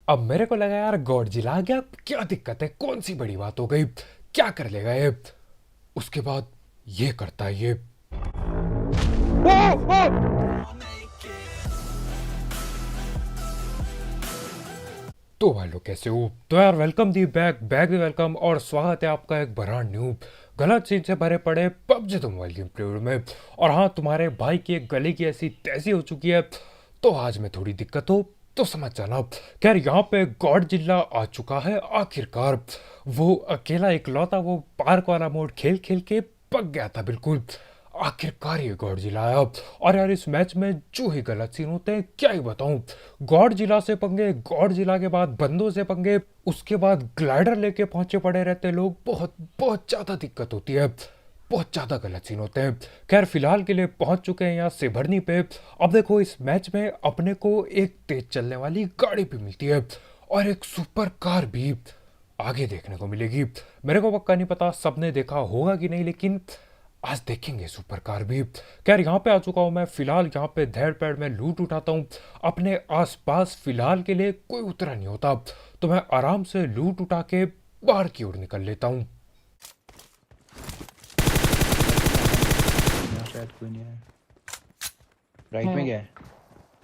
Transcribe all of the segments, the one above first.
अब मेरे को लगा यार गॉडजिला आ गया, क्या दिक्कत है, कौन सी बड़ी बात हो गई, क्या कर लेगा ये। उसके बाद ये करता है ये। ओ, ओ! तो भाई लोग कैसे हो? तो यार welcome the back back the welcome और स्वागत है आपका एक ब्रांड न्यू गलत सीन से भरे पड़े पबजी तो मोबाइल गेम प्ले में। और हाँ, तुम्हारे भाई की एक गले की ऐसी तैसी हो चुकी है, तो आज में थोड़ी दिक्कत हो तो समझ जाना। खैर यहाँ पे गॉड जिला आ चुका है आखिरकार। वो अकेला इकलौता वो पार्क वाला मोड खेल खेल के पक गया था बिल्कुल। आखिरकार ये गॉडजिला आया। और यार इस मैच में जो ही गलत सीन होते हैं क्या ही बताऊं। गॉडजिला से पंगे, गॉडजिला के बाद बंदों से पंगे, उसके बाद ग्लाइडर लेके पहुंचे पड़े रहते लोग। बहुत बहुत ज्यादा दिक्कत होती है, बहुत ज्यादा गलत सीन होते हैं। खैर फिलहाल के लिए पहुंच चुके हैं यहाँ सिभरनी पे। अब देखो इस मैच में अपने को एक तेज चलने वाली गाड़ी भी मिलती है और एक सुपर कार भी आगे देखने को मिलेगी। मेरे को पक्का नहीं पता सबने देखा होगा कि नहीं, लेकिन आज देखेंगे सुपर कार भी। खैर यहाँ पे आ चुका हूँ मैं। फिलहाल यहाँ पे धैड़ पैड़ में लूट उठाता हूँ। अपने आसपास फिलहाल के लिए कोई उतरा नहीं होता, तो मैं आराम से लूट उठा के बाहर की ओर निकल लेता हूँ। यहाँ शायद कोई नहीं है। राइट में क्या है?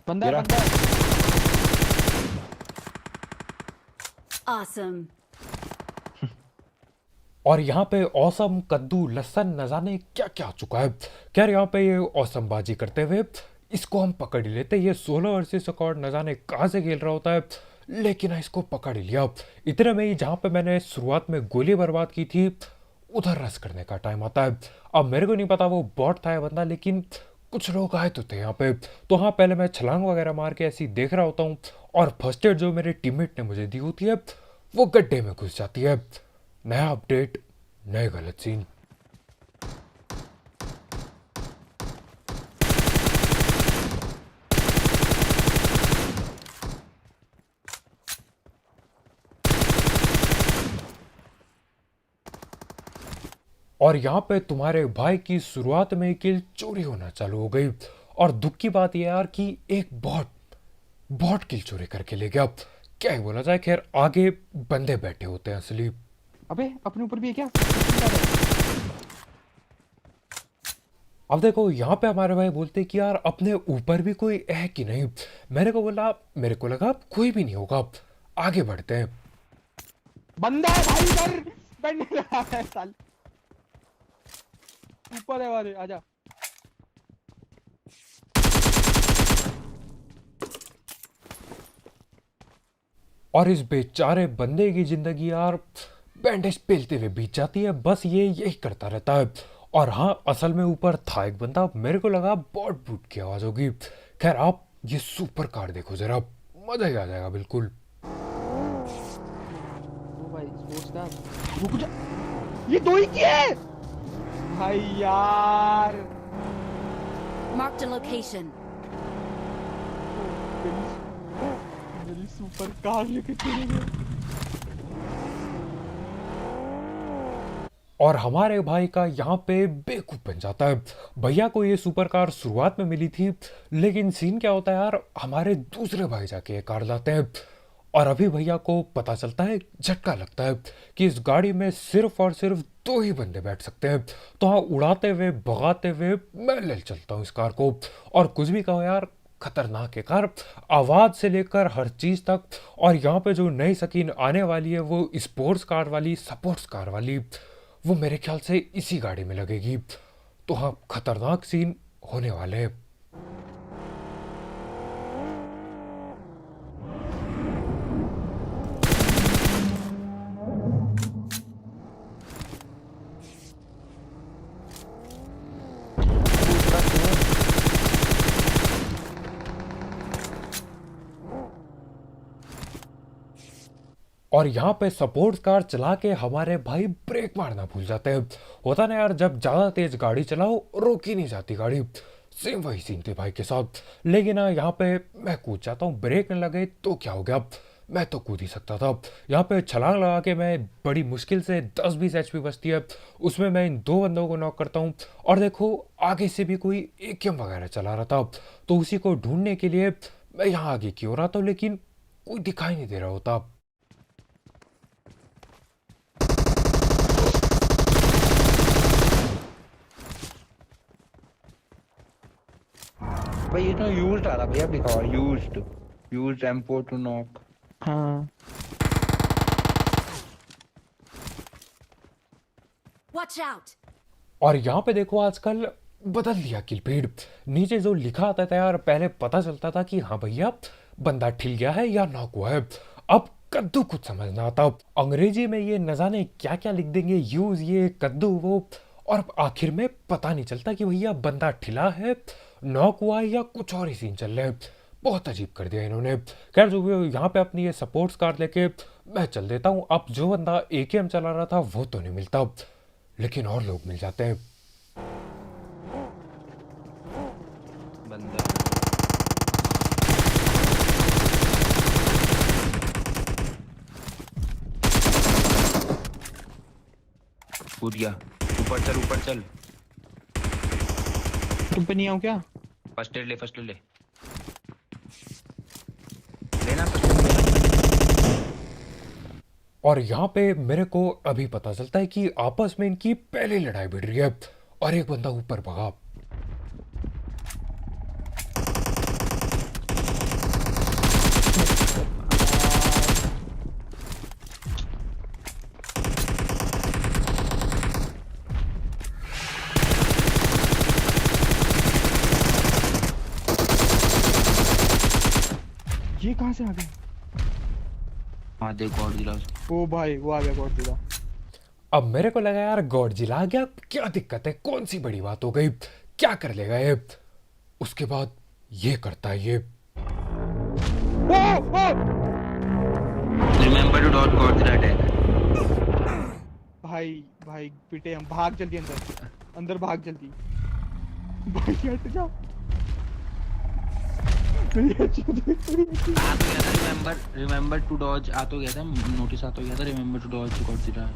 बंदा ये है, रहा। बंदा है। Awesome. और यहाँ पे औसम कद्दू लहसन न जाने क्या क्या आ चुका है। खैर यहाँ पे ये औसम बाजी करते हुए इसको हम पकड़ ही लेते। ये 16 वर्सेस रिकॉर्ड न जाने कहाँ से खेल रहा होता है, लेकिन इसको पकड़ ही लिया। इतने में ही जहाँ पे मैंने शुरुआत में गोली बर्बाद की थी, उधर रस करने का टाइम आता है। अब मेरे को नहीं पता वो बॉट था या बंदा, लेकिन कुछ लोग आए तो थे यहाँ पे। तो हाँ, पहले मैं छलांग वगैरह मार के ऐसी देख रहा होता हूँ और फर्स्ट एड जो मेरे टीममेट ने मुझे दी होती है वो गड्ढे में घुस जाती है। नया अपडेट, नए गलत सीन। और यहाँ पे तुम्हारे भाई की शुरुआत में ही किल चोरी होना चालू हो गई। और दुख की बात यह यार कि एक बॉट बॉट किल चोरी करके ले गया। क्या ही बोला जाए। खैर आगे बंदे बैठे होते हैं असली। अबे अपने ऊपर भी है क्या? अब देखो यहाँ पे हमारे भाई बोलते कि यार अपने ऊपर भी कोई है कि नहीं। मेरे को बोला, मेरे को लगा कोई भी नहीं होगा, आगे बढ़ते हैं। बंदा है भाई इधर। बैठ नहीं रहा है साल। ऊपर है वाले, आजा। और इस बेचारे बंदे की जिंदगी यार बैंडेज पेलते हुए बीत जाती है। बस ये यही करता रहता है। और हाँ, असल में ऊपर था एक बंदा, मेरे को लगा बॉट बूट की आवाज होगी। खैर आप ये सुपर कार देखो जरा, मजा ही आ जाएगा बिल्कुल। ओ भाई स्पोर्ट्स कार। रुक जा, ये दो ही की है भाई यार। Marked a location. मेरी सुपर कार लेके चले गए। और हमारे भाई का यहाँ पे बेवकूफ बन जाता है। भैया को ये सुपर कार शुरुआत में मिली थी, लेकिन सीन क्या होता है यार, हमारे दूसरे भाई जाके ये कार लाते हैं। और अभी भैया को पता चलता है, झटका लगता है कि इस गाड़ी में सिर्फ और सिर्फ दो ही बंदे बैठ सकते हैं। तो हाँ, उड़ाते हुए भगाते हुए मैं ले चलता हूँ इस कार को। और कुछ भी कहो यार, खतरनाक है कार, आवाज से लेकर हर चीज तक। और यहाँ पे जो नई स्किन आने वाली है वो स्पोर्ट्स कार वाली, सपोर्ट्स कार वाली, वो मेरे ख्याल से इसी गाड़ी में लगेगी। तो हाँ, खतरनाक सीन होने वाले हैं। और यहाँ पे सपोर्ट कार चला के हमारे भाई ब्रेक मारना भूल जाते हैं। होता ना यार, जब ज्यादा तेज गाड़ी चलाओ रोकी नहीं जाती गाड़ी। सेम वही सीन थे भाई के साथ। लेकिन यहाँ पे मैं कूद जाता हूँ, ब्रेक न लगे तो क्या हो गया, मैं तो कूद ही सकता था। यहाँ पे छलांग लगा के मैं बड़ी मुश्किल से 10-20 एचपी बचती है, उसमें मैं इन दो बंदों को नॉक करता हूँ। और देखो आगे से भी कोई एकेएम वगैरह चला रहा था, तो उसी को ढूंढने के लिए मैं यहाँ आगे की ओर आता हूँ। लेकिन कोई दिखाई नहीं दे रहा होता। भाई ये तो यूज्ड आ रहा भैया, दिखाओ यूज्ड M4 टू नॉक। हाँ Watch out! और यहाँ पे देखो आजकल बदल दिया किलपेड। नीचे जो लिखा आता था यार, पहले पता चलता था कि हाँ भैया बंदा ठिल गया है या नॉक हुआ है, अब कद्दू कुछ समझ ना आता। अंग्रेजी में ये न जाने क्या क्या लिख देंगे, यूज ये कद्दू वो, और आखिर में पता नहीं चलता कि भैया बंदा ठिला है, नॉक हुआ है या कुछ और ही सीन चल रहा है। बहुत अजीब कर दिया इन्होंने। खैर जो भी हो, यहाँ पे अपनी ये सपोर्ट्स कार लेके मैं चल देता हूँ। अब जो बंदा AKM चला रहा था वो तो नहीं मिलता, लेकिन और लोग मिल जाते हैं। बंदा कूद गया। ऊपर चल। तुम पे नहीं आऊँ क्या? फर्स्ट एड ले लेना first aid ले। और यहाँ पे मेरे को अभी पता चलता है कि आपस में इनकी पहली लड़ाई भिड़ रही है और एक बंदा ऊपर भगा। ये कहाँ से आ गए? हाँ देख गॉड गिरा। ओ भाई वो आ गया गॉडजिला। अब मेरे को लगा यार गॉडजिला आ गया, क्या दिक्कत है, कौन सी बड़ी बात हो गई, क्या कर लेगा ये। उसके बाद ये करता है ये। Remember to dot Godzilla attack. भाई भाई पिटे हम, भाग जल्दी अंदर भाग जल्दी। भाई हट जा। रिमेंबर टू डॉज आ तो गया था, नोटिस आ तो गया था रिमेंबर टू डॉज गॉडजिला।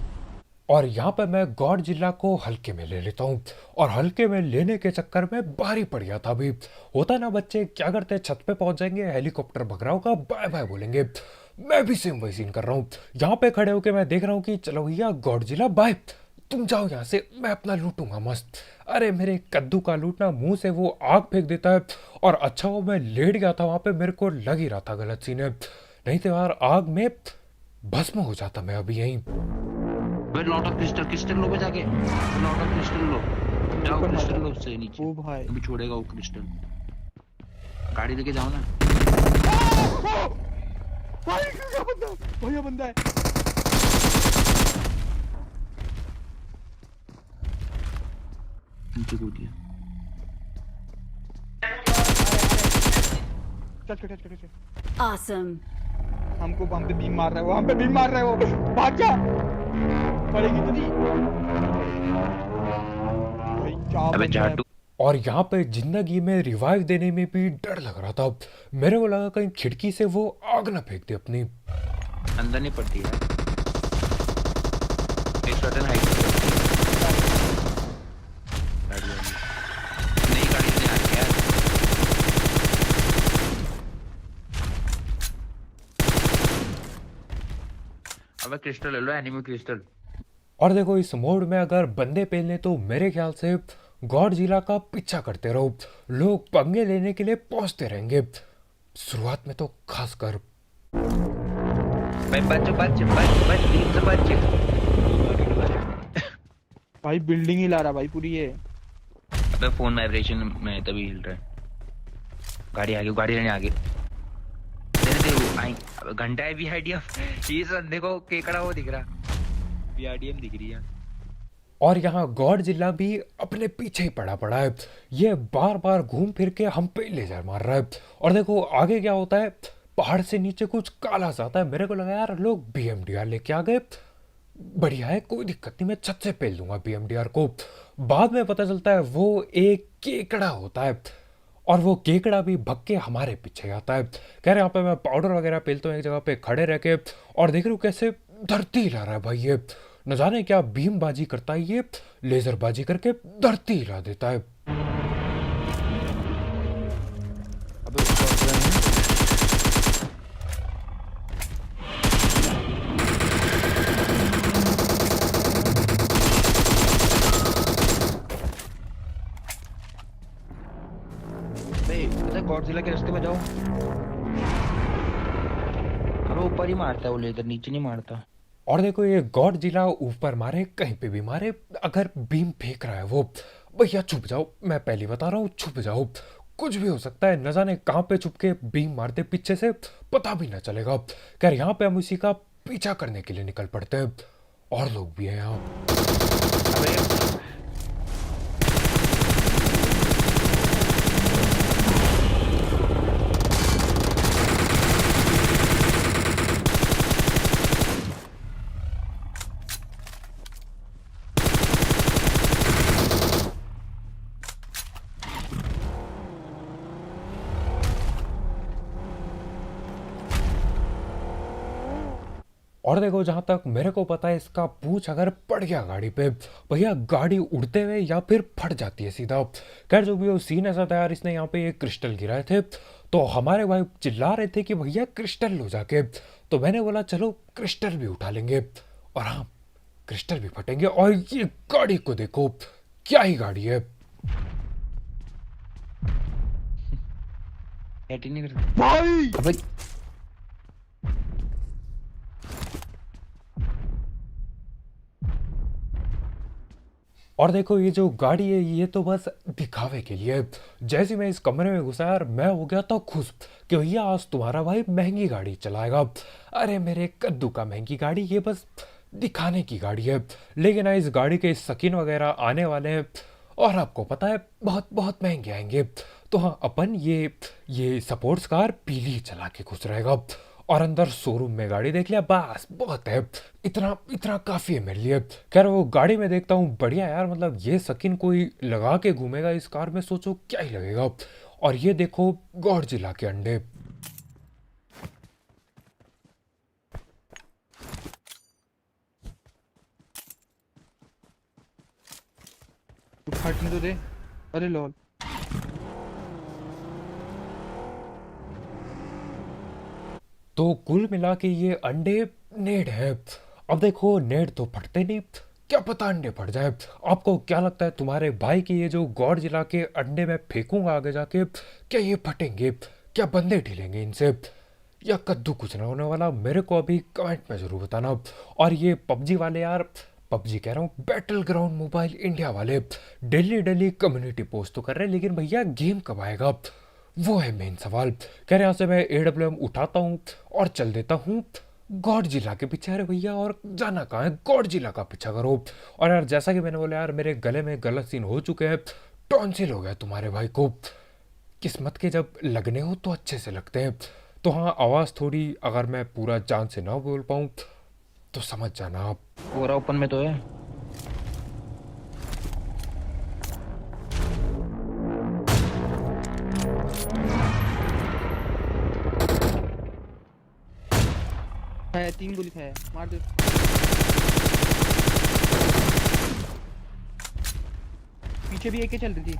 और यहाँ पे मैं गॉडजिला को हल्के में ले लेता हूँ, और हल्के में लेने के चक्कर में भारी पड़ गया था। अभी होता ना बच्चे क्या करते हैं, छत पे पहुंच जाएंगे, हेलीकॉप्टर भग रहा होगा, बाय बाय बोलेंगे। मैं भी सेम वही सीन कर रहा हूँ। यहाँ पे खड़े होके मैं देख रहा हूँ कि चलो भैया गॉडजिला बाय, तुम जाओ यहाँ से, मैं अपना लूटूंगा मस्त। अरे मेरे कद्दू का लूटना, मुंह से वो आग फेंक देता है। और अच्छा वो मैं लेट गया था वहां पे, मेरे को लग ही रहा था गलत सीन है, नहीं तो यार आग में भस्म हो जाता मैं अभी यहीं। लॉट ऑफ क्रिस्टल लो पे जाके, लॉट ऑफ क्रिस्टल लो, जाओ क्रिस्टल लो उससे नीचे। ओ भाई अभी छोड़ेगा वो क्रिस्टल। गाड़ी लेके जाओ ना। भाई क्या बंदा, भैया बंदा है। नीचे कूद गया। चल Awesome. हमको हम पे बीम मार रहा है वो, हम पे बीम मार रहा है वो, भाग जा। पड़ेगी तो नहीं भाई, क्या अबे बंदा है। जाटू। और यहाँ पे जिंदगी में रिवाइव देने में भी डर लग रहा था। मेरे को लगा कहीं खिड़की से वो आग ना फेंक दे अपनी। अंदर नहीं पड़ती है, एक सर्टेन हाइट पे पड़ती है। गाड़ी वाली नई गाड़ी लेने आ रही है यार। अबे क्रिस्टल ले लो, एनिमी क्रिस्टल। और देखो इस मोड में अगर बंदे पेलने तो मेरे ख्याल से गॉडजिला का पीछा करते रहो, लोग पंगे लेने के लिए पहुंचते रहेंगे, शुरुआत में तो खासकर। भाई बच प्लीज बच। भाई बिल्डिंग ही ला रहा भाई पूरी ये। अबे फोन वाइब्रेशन में तभी हिल रहा है। गाड़ी लेने आगे दे वो आई। अब घंटा है VIDF। ये सब देखो केकड़ा वो दिख रहा, VIDM दिख रही है। और यहाँ गॉडजिला भी अपने पीछे ही पड़ा है, ये बार बार घूम फिर के हम पे लेजर मार रहा है। और देखो आगे क्या होता है, पहाड़ से नीचे कुछ काला सा आता है। मेरे को लगा यार लोग BMDR लेके आ गए, बढ़िया है, कोई दिक्कत नहीं, मैं छत से पेल दूंगा BMDR को। बाद में पता चलता है वो एक केकड़ा होता है, और वो केकड़ा भी भग के हमारे पीछे आता है। कह रहे यहाँ पे मैं पाउडर वगैरह पेलता हूँ एक जगह पे खड़े रह के, और देख रहे हो कैसे धरती हिला रहा है भाई ये, न जाने क्या बीम बाजी करता है ये, लेजर बाजी करके धरती हिला देता है। अबे गॉडजिला के रास्ते में जाओ। अब ऊपर ही मारता है वो लेजर, नीचे नहीं मारता। और देखो ये गॉडजिला ऊपर मारे कहीं पे भी मारे, अगर बीम फेंक रहा है वो, भैया छुप जाओ, मैं पहले बता रहा हूँ छुप जाओ। कुछ भी हो सकता है, न जाने कहाँ पे छुप के बीम मार दे पीछे से, पता भी ना चलेगा। खैर यहाँ पे हम उसी का पीछा करने के लिए निकल पड़ते हैं। और लोग भी हैं यहाँ। अबे और देखो जहां तक मेरे को पता है, इसका पूछ अगर पड़ गया गाड़ी पे, भैया गाड़ी उड़ते हुए या फिर फट जाती है सीधा। खैर जो भी वो सीन ऐसा था यार, इसने यहाँ पे ये क्रिस्टल गिराए थे, तो हमारे भाई चिल्ला रहे थे कि भैया क्रिस्टल लो जाके। तो मैंने बोला चलो क्रिस्टल भी उठा लेंगे, और हाँ क्रिस्टल भी फटेंगे। और ये गाड़ी को देखो, क्या ही गाड़ी है। हेट ही नहीं करता भाई अबे। और देखो ये जो गाड़ी है ये तो बस दिखावे के लिए है। जैसे मैं इस कमरे में घुसा यार, मैं हो गया था खुश कि भैया आज तुम्हारा भाई महंगी गाड़ी चलाएगा। अरे मेरे कद्दू का महंगी गाड़ी, ये बस दिखाने की गाड़ी है। लेकिन ना इस गाड़ी के स्किन वगैरह आने वाले हैं, और आपको पता है बहुत बहुत महंगे आएंगे। तो हाँ अपन ये सपोर्ट्स कार पीली ही चला के खुश रहेगा। और अंदर शोरूम में गाड़ी देख लिया, बस बहुत है, इतना इतना काफ़ी है मेरे लिए। खैर वो गाड़ी में देखता हूँ बढ़िया यार, मतलब ये स्किन कोई लगा के घूमेगा इस कार में, सोचो क्या ही लगेगा। और ये देखो गॉडजिला के अंडे। तू फटने तो दे। अरे लॉल। तो कुल मिला के ये अंडे नेड है। अब देखो नेड तो फटते नहीं, क्या पता अंडे फट जाए। आपको क्या लगता है तुम्हारे भाई की ये जो गॉडजिला के अंडे में फेंकूंगा आगे जाके, क्या ये फटेंगे, क्या बंदे ढीलेंगे इनसे, या कद्दू कुछ ना होने वाला? मेरे को अभी कमेंट में जरूर बताना। और ये पबजी वाले यार, पबजी कह रहा हूँ, बैटल ग्राउंड मोबाइल इंडिया वाले डेली डेली कम्युनिटी पोस्ट तो कर रहे हैं, लेकिन भैया गेम कब आएगा, वो है मेन सवाल। कह रहे यहाँ से मैं AWM उठाता हूँ और चल देता हूँ गॉडजिला के पीछे। अरे भैया और जाना कहाँ है, गॉडजिला का पीछा करो। और यार जैसा कि मैंने बोला यार, मेरे गले में गलत सीन हो चुके हैं, टॉन्सिल हो गया तुम्हारे भाई को। किस्मत के जब लगने हो तो अच्छे से लगते हैं। तो हाँ आवाज़ थोड़ी अगर मैं पूरा जान से ना बोल पाऊँ तो समझ जाना आप। पूरा ओपन में तो है। है 3 गोली है, मार दे। पीछे भी एक ही चल रही थी।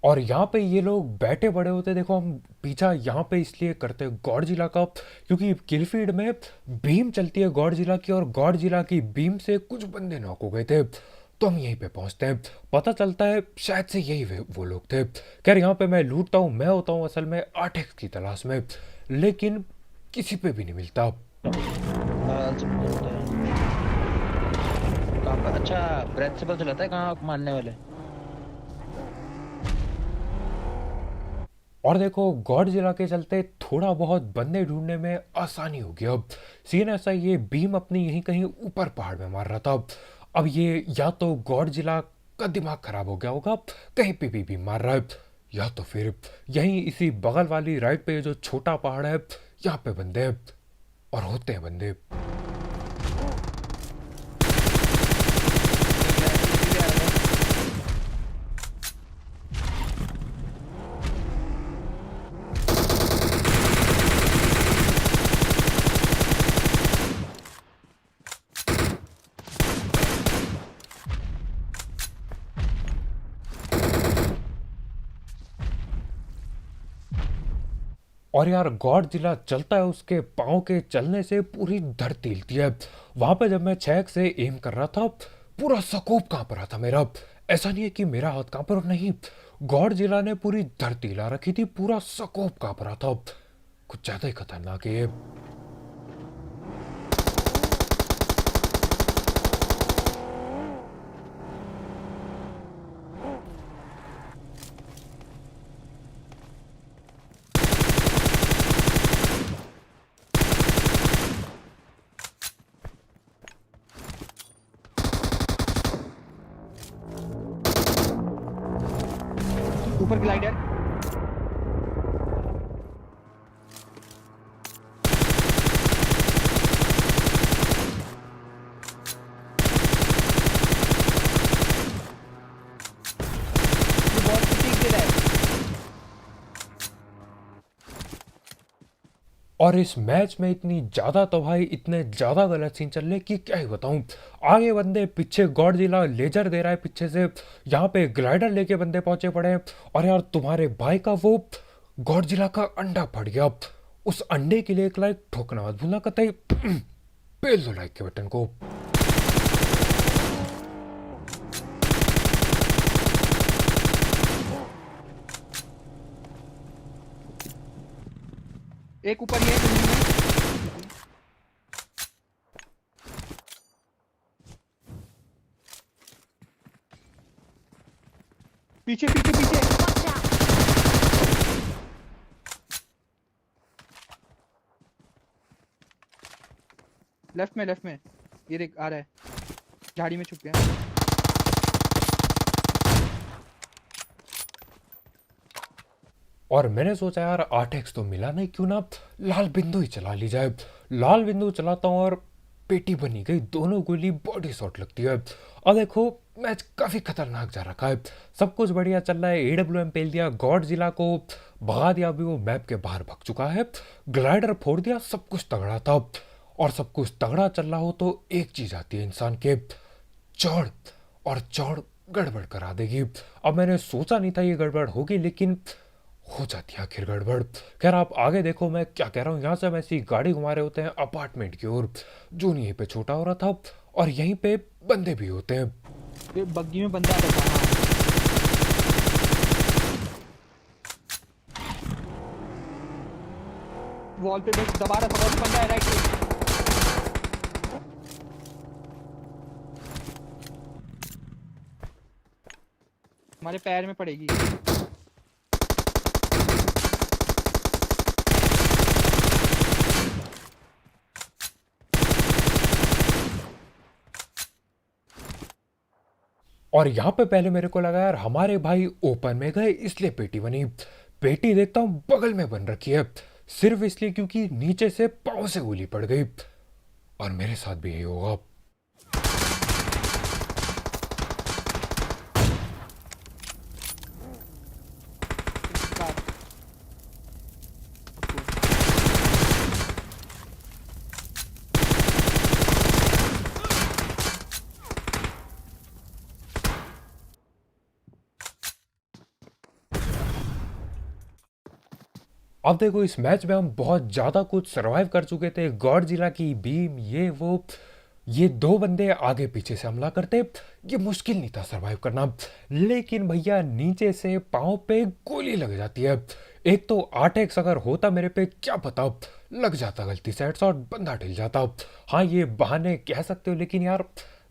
और यहाँ पे ये लोग बैठे बड़े होते, देखो हम पीछा यहाँ पे इसलिए करते हैं गॉडजिला का, क्योंकि किलफील्ड में बीम चलती है गॉडजिला की, और गॉडजिला की बीम से कुछ बंदे नॉक हो गए थे। तो हम यहीं पे पहुंचते हैं, पता चलता है शायद से यही वो लोग थे। खैर यहाँ पे मैं लूटता हूँ, मैं होता हूँ असल में 8x की तलाश में, लेकिन किसी पे भी नहीं मिलता। कहाँ पर? अच्छा ब्रेथ से पता चलाता है कहाँ मारने वाले। और देखो गॉडजिला के चलते थोड़ा बहुत बंदे ढूंढने में आसानी होगी। अब सीन ऐसा, ये बीम अपनी यहीं कहीं ऊपर पहाड़ में मार रहा था। अब ये या तो गॉडजिला का दिमाग खराब हो गया होगा, कहीं पे भी बीम मार रहा है, या तो फिर यहीं इसी बगल वाली राइट पे जो छोटा पहाड़ है यहाँ पे बंदे हैं, और होते हैं बंदे। और यार गॉडजिला चलता है, उसके पाँव के चलने से पूरी धरती हिलती है। वहां पे जब मैं 6 से एम कर रहा था, पूरा स्कोप कांप रहा था मेरा। ऐसा नहीं है कि मेरा हाथ कांप रहा, नहीं, गॉडजिला ने पूरी धरती हिला रखी थी, पूरा स्कोप कांप रहा था। कुछ ज्यादा ही खतरनाक है ये। ऊपर ग्लाइडर। ये बॉल को टिक दे रहा है। और इस मैच में इतनी ज्यादा तबाही, इतने ज्यादा गलत सीन चल रहे कि क्या ही बताऊं। आगे बंदे, पीछे गॉडजिला लेजर दे रहा है पीछे से, यहाँ पे ग्लाइडर लेके बंदे पहुंचे पड़े हैं। और यार तुम्हारे भाई का वो गॉडजिला का अंडा फट गया। उस अंडे के लिए एक लाइक ठोकना मत भूलना कतई। पेल दो लाइक के बटन को। एक ऊपर ये जमीन में। पीछे पीछे पीछे। Watch out! लेफ्ट में ये देख आ रहा है, झाड़ी में छुप गया। और मैंने सोचा यार 8x तो मिला नहीं, क्यों ना लाल बिंदु ही चला ली जाए। लाल बिंदु चलाता हूँ और पेटी बनी गई, दोनों गोली बॉडी शॉट लगती है। और देखो मैच काफी खतरनाक जा रखा है, सब कुछ बढ़िया चल रहा है। AWM पेल दिया, गॉडजिला को भगा दिया, अभी वो मैप के बाहर भाग चुका है। ग्लाइडर फोड़ दिया, सब कुछ तगड़ा था। और सब कुछ तगड़ा चल रहा हो तो एक चीज आती है इंसान के, चौड़। और चौड़ गड़बड़ करा देगी। अब मैंने सोचा नहीं था ये गड़बड़ होगी, लेकिन हो जाती है आखिर गड़बड़। खैर आप आगे देखो मैं क्या कह रहा हूँ। यहाँ से हम ऐसी गाड़ी घुमा रहे होते हैं अपार्टमेंट की ओर। जून यहीं पे छोटा हो रहा था और यहीं पे बंदे भी होते हैं। ये बग्गी में बंदा आता था। वॉल पे बस दबा रहा था, बंदा है राइट पे। हमारे पैर में पड़ेगी। और यहाँ पे पहले मेरे को लगा यार हमारे भाई ओपन में गए इसलिए पेटी बनी। पेटी देखता हूँ बगल में बन रखी है, सिर्फ इसलिए क्योंकि नीचे से पाँव से गोली पड़ गई। और मेरे साथ भी यही होगा। अब देखो इस मैच में हम बहुत ज्यादा कुछ सरवाइव कर चुके थे। गॉडजिला की बीम, ये वो, ये दो बंदे आगे पीछे से हमला करते, ये मुश्किल नहीं था सरवाइव करना। लेकिन भैया नीचे से पाँव पे गोली लग जाती है। एक तो 8x अगर होता मेरे पे क्या पता, लग जाता गलती से हेडशॉट, बंदा ढिल जाता। हाँ ये बहाने कह सकते हो, लेकिन यार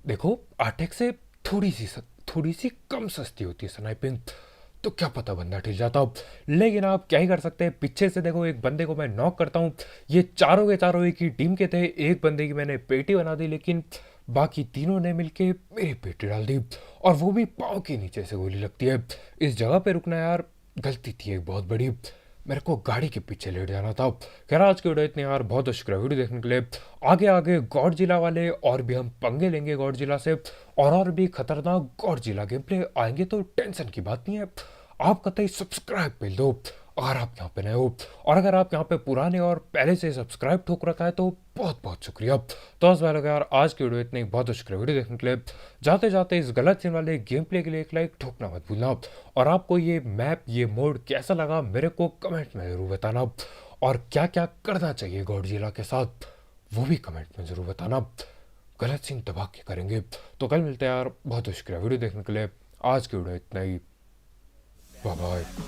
देखो 8x से थोड़ी सी कम सस्ती होती है स्नाइपिंग, तो क्या पता बंदा ठीक जाता। लेकिन आप क्या ही कर सकते हैं। पीछे से देखो एक बंदे को मैं नॉक करता हूँ। ये चारों के चारों एक ही टीम के थे। एक बंदे की मैंने पेटी बना दी, लेकिन बाकी तीनों ने मिलके मेरी पेटी डाल दी, और वो भी पाँव के नीचे से गोली लगती है। इस जगह पे रुकना यार गलती थी एक बहुत बड़ी, मेरे को गाड़ी के पीछे लेट जाना था। खैर आज की वीडियो इतनी यार, बहुत शुक्रिया वीडियो देखने के लिए। आगे आगे गॉडजिला वाले और भी हम पंगे लेंगे गॉडजिला से, और भी खतरनाक गॉडजिला गेम प्ले आएंगे, तो टेंशन की बात नहीं है। आप कतई सब्सक्राइब कर दो अगर आप यहाँ पे नए हो, और अगर आप यहाँ पे पुराने और पहले से सब्सक्राइब ठोक रखा है तो बहुत बहुत शुक्रिया। तो बस भाई यार आज की वीडियो इतनी, बहुत शुक्रिया वीडियो देखने के लिए। जाते जाते इस गलत सीन वाले गेम प्ले के लिए एक लाइक ठोकना मत भूलना, और आपको ये मैप, ये मोड कैसा लगा मेरे को कमेंट में जरूर बताना, और क्या क्या करना चाहिए गॉडजिला के साथ वो भी कमेंट में जरूर बताना। गलत सीन तबाह के करेंगे। तो कल मिलते हैं यार, बहुत शुक्रिया वीडियो देखने के लिए। आज की वीडियो इतना ही। Bye bye.